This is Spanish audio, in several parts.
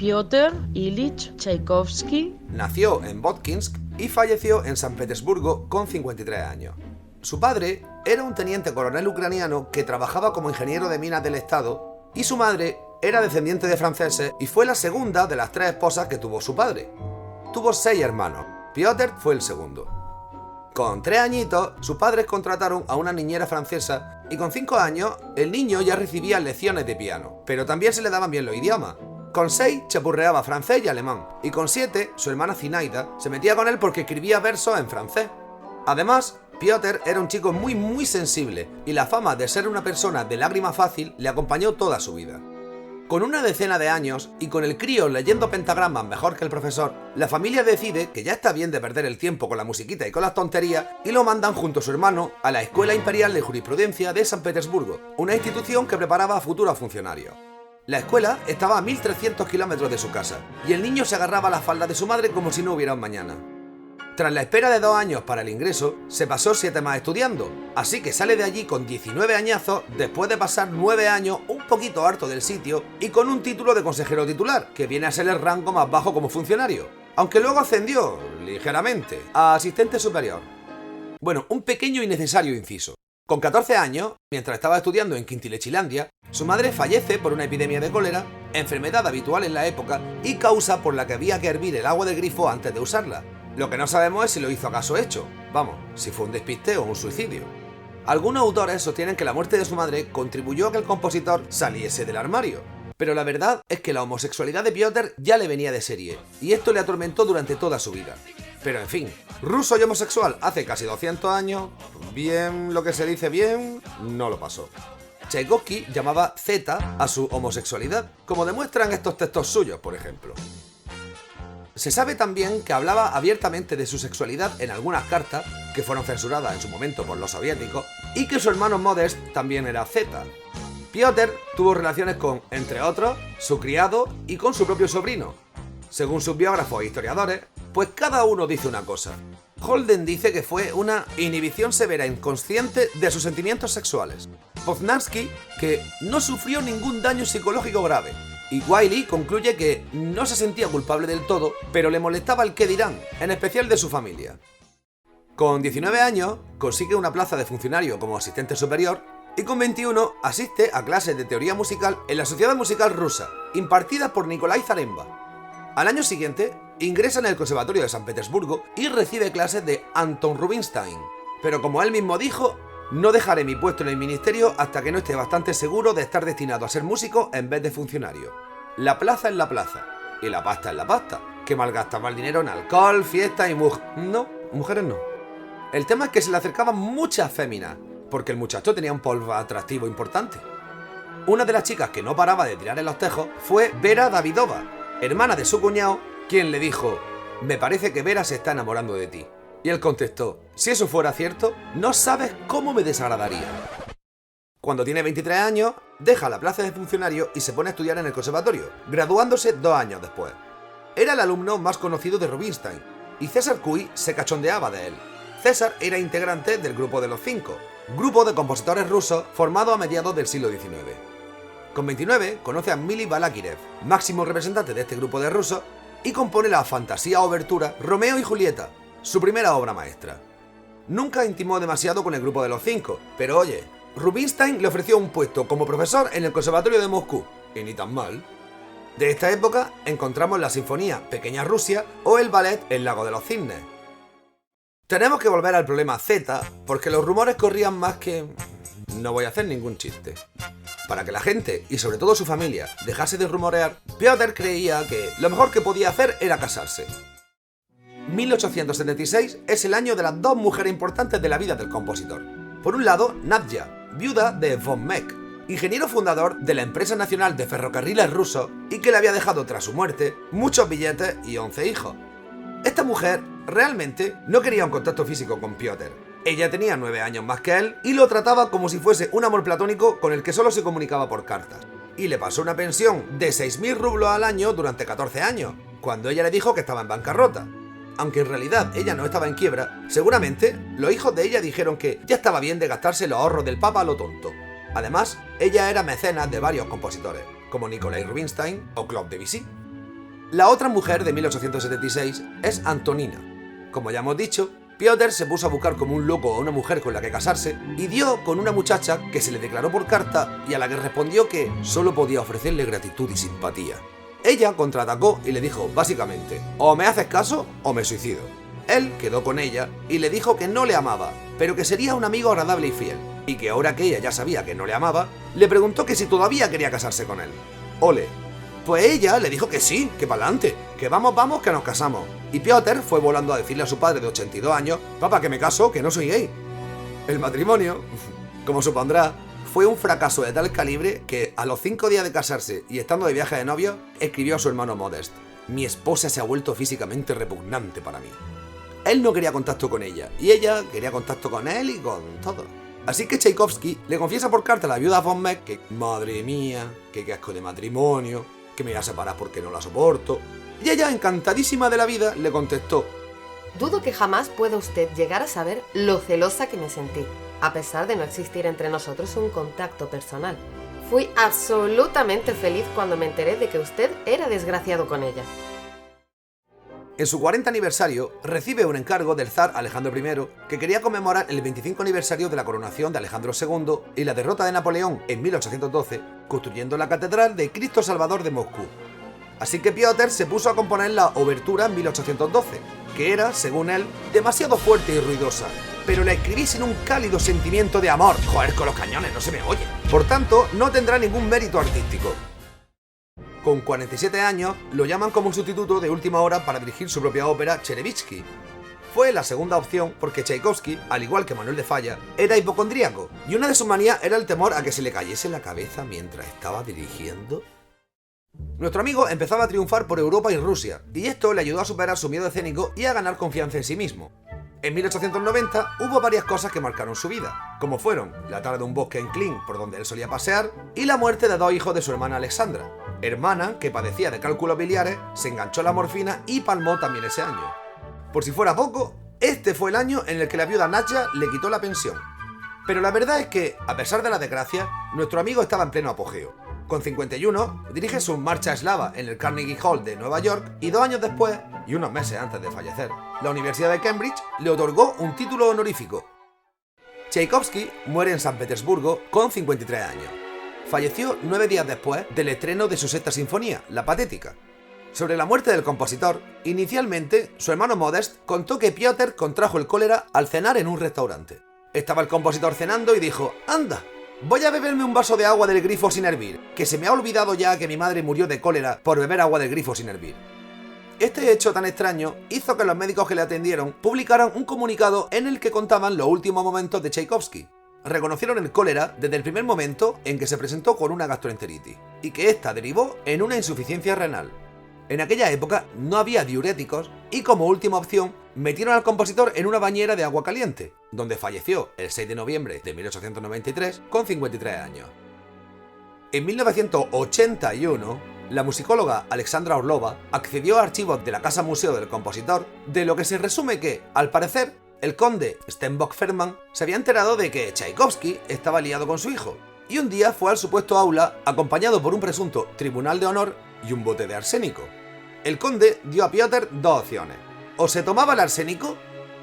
Piotr Ilich Tchaikovsky nació en Votkinsk y falleció en San Petersburgo con 53 años. Su padre era un teniente coronel ucraniano que trabajaba como ingeniero de minas del Estado y su madre era descendiente de franceses y fue la segunda de las 3 esposas que tuvo su padre. Tuvo 6 hermanos. Piotr fue el segundo. Con 3 añitos, sus padres contrataron a una niñera francesa y con 5 años, el niño ya recibía lecciones de piano, pero también se le daban bien los idiomas. Con 6 chapurreaba francés y alemán, y con 7 su hermana Zinaida se metía con él porque escribía versos en francés. Además, Piotr era un chico muy sensible y la fama de ser una persona de lágrima fácil le acompañó toda su vida. Con una decena de años y con el crío leyendo pentagramas mejor que el profesor, la familia decide que ya está bien de perder el tiempo con la musiquita y con las tonterías y lo mandan junto a su hermano a la Escuela Imperial de Jurisprudencia de San Petersburgo, una institución que preparaba a futuros funcionarios. La escuela estaba a 1300 kilómetros de su casa y el niño se agarraba a la falda de su madre como si no hubiera un mañana. Tras la espera de 2 años para el ingreso, se pasó 7 más estudiando, así que sale de allí con 19 añazos después de pasar 9 años un poquito harto del sitio y con un título de consejero titular, que viene a ser el rango más bajo como funcionario, aunque luego ascendió, ligeramente, a asistente superior. Bueno, un pequeño y necesario inciso. Con 14 años, mientras estaba estudiando en Quintilechilandia, su madre fallece por una epidemia de cólera, enfermedad habitual en la época y causa por la que había que hervir el agua del grifo antes de usarla. Lo que no sabemos es si lo hizo acaso hecho, vamos, si fue un despiste o un suicidio. Algunos autores sostienen que la muerte de su madre contribuyó a que el compositor saliese del armario, pero la verdad es que la homosexualidad de Piotr ya le venía de serie, y esto le atormentó durante toda su vida. Pero en fin, ruso y homosexual hace casi 200 años, bien lo que se dice bien, no lo pasó. Tchaikovsky llamaba Z a su homosexualidad, como demuestran estos textos suyos, por ejemplo. Se sabe también que hablaba abiertamente de su sexualidad en algunas cartas, que fueron censuradas en su momento por los soviéticos, y que su hermano Modest también era Z. Piotr tuvo relaciones con, entre otros, su criado y con su propio sobrino. Según sus biógrafos e historiadores, pues cada uno dice una cosa. Holden dice que fue una inhibición severa e inconsciente de sus sentimientos sexuales. Poznansky, que no sufrió ningún daño psicológico grave. Y Wiley concluye que no se sentía culpable del todo, pero le molestaba el qué dirán, en especial de su familia. Con 19 años, consigue una plaza de funcionario como asistente superior y con 21 asiste a clases de teoría musical en la Sociedad Musical Rusa, impartidas por Nikolai Zaremba. Al año siguiente, ingresa en el Conservatorio de San Petersburgo y recibe clases de Anton Rubinstein. Pero como él mismo dijo, no dejaré mi puesto en el ministerio hasta que no esté bastante seguro de estar destinado a ser músico en vez de funcionario. La plaza es la plaza, y la pasta es la pasta, que malgastaba el dinero en alcohol, fiestas y No, mujeres no. El tema es que se le acercaban muchas féminas, porque el muchacho tenía un polvo atractivo importante. Una de las chicas que no paraba de tirar en los tejos fue Vera Davidova, hermana de su cuñado, quien le dijo: «Me parece que Vera se está enamorando de ti». Y él contestó: «Si eso fuera cierto, no sabes cómo me desagradaría». Cuando tiene 23 años, deja la plaza de funcionario y se pone a estudiar en el conservatorio, graduándose 2 años después. Era el alumno más conocido de Rubinstein, y César Cui se cachondeaba de él. César era integrante del Grupo de los Cinco, grupo de compositores rusos formado a mediados del siglo XIX. Con 29 conoce a Mili Balakirev, máximo representante de este grupo de rusos, y compone la fantasía obertura Romeo y Julieta, su primera obra maestra. Nunca intimó demasiado con el Grupo de los Cinco, pero oye, Rubinstein le ofreció un puesto como profesor en el Conservatorio de Moscú, y ni tan mal. De esta época encontramos la sinfonía Pequeña Rusia o el ballet El lago de los cisnes. Tenemos que volver al problema Z, porque los rumores corrían más que... No voy a hacer ningún chiste. Para que la gente, y sobre todo su familia, dejase de rumorear, Piotr creía que lo mejor que podía hacer era casarse. 1876 es el año de las 2 mujeres importantes de la vida del compositor. Por un lado, Nadja, viuda de von Meck, ingeniero fundador de la empresa nacional de ferrocarriles rusos y que le había dejado tras su muerte muchos billetes y 11 hijos. Esta mujer realmente no quería un contacto físico con Piotr. Ella tenía 9 años más que él y lo trataba como si fuese un amor platónico con el que solo se comunicaba por cartas. Y le pasó una pensión de 6.000 rublos al año durante 14 años, cuando ella le dijo que estaba en bancarrota. Aunque en realidad ella no estaba en quiebra, seguramente los hijos de ella dijeron que ya estaba bien de gastarse los ahorros del papa a lo tonto. Además, ella era mecenas de varios compositores, como Nikolai Rubinstein o Claude Debussy. La otra mujer de 1876 es Antonina. Como ya hemos dicho, Piotr se puso a buscar como un loco a una mujer con la que casarse y dio con una muchacha que se le declaró por carta y a la que respondió que solo podía ofrecerle gratitud y simpatía. Ella contraatacó y le dijo básicamente: o me haces caso o me suicido. Él quedó con ella y le dijo que no le amaba, pero que sería un amigo agradable y fiel, y que ahora que ella ya sabía que no le amaba, le preguntó que si todavía quería casarse con él. ¡Ole! Pues ella le dijo que sí, que pa'lante, que vamos, que nos casamos. Y Piotr fue volando a decirle a su padre de 82 años: papá, que me caso, que no soy gay. El matrimonio, como supondrá, fue un fracaso de tal calibre que a los 5 días de casarse y estando de viaje de novio, escribió a su hermano Modest: mi esposa se ha vuelto físicamente repugnante para mí. Él no quería contacto con ella, y ella quería contacto con él y con todo. Así que Tchaikovsky le confiesa por carta a la viuda von Meck que, madre mía, que qué asco de matrimonio, que me voy a separar porque no la soporto. Y ella, encantadísima de la vida, le contestó: dudo que jamás pueda usted llegar a saber lo celosa que me sentí, a pesar de no existir entre nosotros un contacto personal. Fui absolutamente feliz cuando me enteré de que usted era desgraciado con ella. En su 40 aniversario, recibe un encargo del zar Alejandro I, que quería conmemorar el 25 aniversario de la coronación de Alejandro II y la derrota de Napoleón en 1812, construyendo la Catedral de Cristo Salvador de Moscú. Así que Piotr se puso a componer la obertura en 1812, que era, según él, demasiado fuerte y ruidosa, pero la escribí sin un cálido sentimiento de amor. Joder, con los cañones no se me oye. Por tanto, no tendrá ningún mérito artístico. Con 47 años, lo llaman como sustituto de última hora para dirigir su propia ópera Cherevitsky. Fue la segunda opción porque Tchaikovsky, al igual que Manuel de Falla, era hipocondríaco, y una de sus manías era el temor a que se le cayese la cabeza mientras estaba dirigiendo. Nuestro amigo empezaba a triunfar por Europa y Rusia, y esto le ayudó a superar su miedo escénico y a ganar confianza en sí mismo. En 1890 hubo varias cosas que marcaron su vida, como fueron la tala de un bosque en Klin por donde él solía pasear y la muerte de 2 hijos de su hermana Alexandra, hermana que padecía de cálculos biliares, se enganchó a la morfina y palmó también ese año. Por si fuera poco, este fue el año en el que la viuda Nadja le quitó la pensión. Pero la verdad es que, a pesar de la desgracia, nuestro amigo estaba en pleno apogeo. Con 51, dirige su marcha eslava en el Carnegie Hall de Nueva York y 2 años después, y unos meses antes de fallecer, la Universidad de Cambridge le otorgó un título honorífico. Tchaikovsky muere en San Petersburgo con 53 años. Falleció 9 días después del estreno de su sexta sinfonía, La Patética. Sobre la muerte del compositor, inicialmente su hermano Modest contó que Piotr contrajo el cólera al cenar en un restaurante. Estaba el compositor cenando y dijo: anda, voy a beberme un vaso de agua del grifo sin hervir, que se me ha olvidado ya que mi madre murió de cólera por beber agua del grifo sin hervir. Este hecho tan extraño hizo que los médicos que le atendieron publicaran un comunicado en el que contaban los últimos momentos de Tchaikovsky. Reconocieron el cólera desde el primer momento en que se presentó con una gastroenteritis, y que ésta derivó en una insuficiencia renal. En aquella época no había diuréticos y como última opción metieron al compositor en una bañera de agua caliente, donde falleció el 6 de noviembre de 1893 con 53 años. En 1981, la musicóloga Alexandra Orlova accedió a archivos de la Casa Museo del Compositor, de lo que se resume que, al parecer, el conde Stenbock-Ferman se había enterado de que Tchaikovsky estaba liado con su hijo, y un día fue al supuesto aula acompañado por un presunto tribunal de honor y un bote de arsénico. El conde dio a Piotr 2 opciones: o se tomaba el arsénico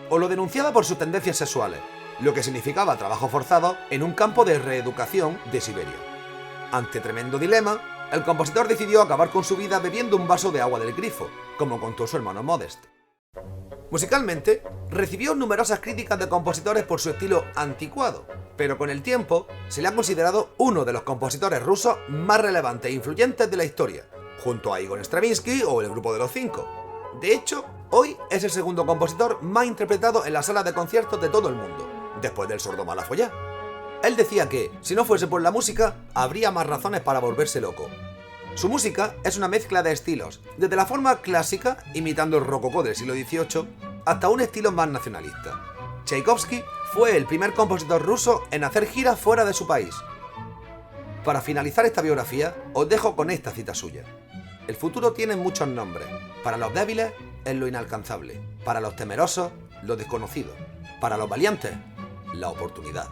o lo denunciaba por sus tendencias sexuales, lo que significaba trabajo forzado en un campo de reeducación de Siberia. Ante tremendo dilema, el compositor decidió acabar con su vida bebiendo un vaso de agua del grifo, como contó su hermano Modest. Musicalmente, recibió numerosas críticas de compositores por su estilo anticuado, pero con el tiempo se le ha considerado uno de los compositores rusos más relevantes e influyentes de la historia, junto a Igor Stravinsky o el Grupo de los Cinco. De hecho, hoy es el segundo compositor más interpretado en las salas de conciertos de todo el mundo, después del sordo Malafollá. Él decía que, si no fuese por la música, habría más razones para volverse loco. Su música es una mezcla de estilos, desde la forma clásica, imitando el rococó del siglo XVIII, hasta un estilo más nacionalista. Tchaikovsky fue el primer compositor ruso en hacer giras fuera de su país. Para finalizar esta biografía, os dejo con esta cita suya. El futuro tiene muchos nombres. Para los débiles es lo inalcanzable. Para los temerosos, lo desconocido. Para los valientes, la oportunidad.